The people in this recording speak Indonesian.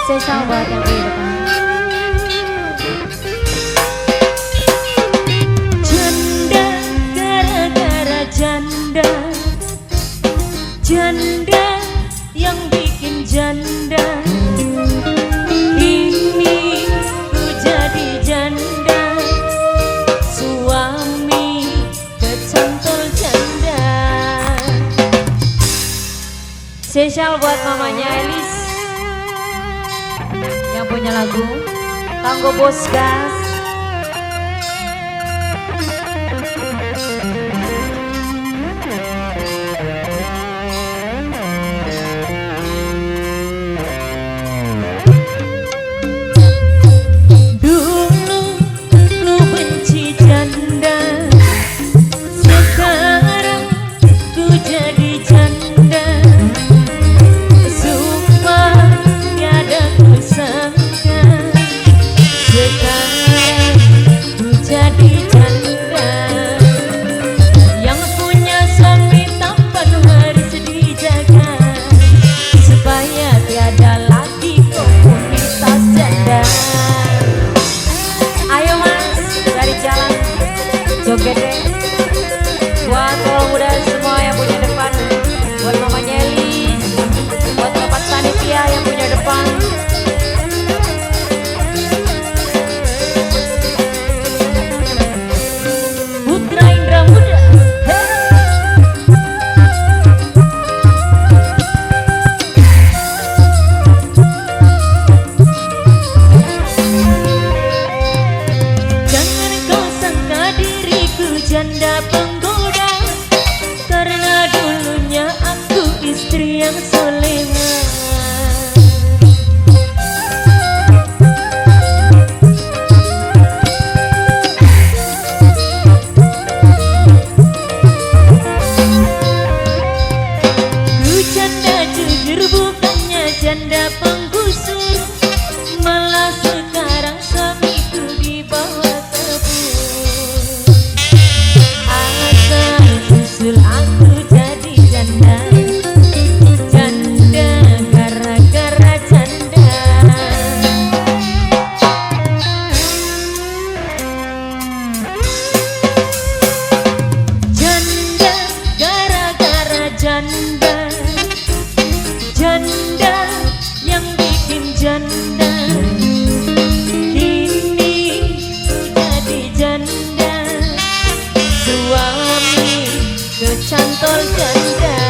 Spesial buat yang di depan. Janda gara-gara janda, janda yang bikin janda. Kini ku jadi janda, suami kecantol janda. Spesial buat mamanya Elis yang punya lagu Tango Bos Gas. Dulu lu benci janda, sekarang ku jadi janda. Sumpah tiada ku sangka, sekarang ku jadi janda. Yang punya suami tampan harus dijaga, supaya tiada lagi komunitas janda. Ayo mas, dari jalan joget deh. Buat kalau muda semua yang punya depan, buat mamanya Elis, buat bapak panitia yang punya depan. Putra Indra Muda, jangan kau sangka diriku janda penggoda, karena dulunya aku istri yang soleha. Ku janda jujur bukannya janda penggusur, malah sekarang suamiku dibawa kabur. Asal usul aku jadi janda, janda gara-gara janda. Janda gara-gara janda, janda yang bikin janda. Kini ku jadi janda, suami kecantol janda.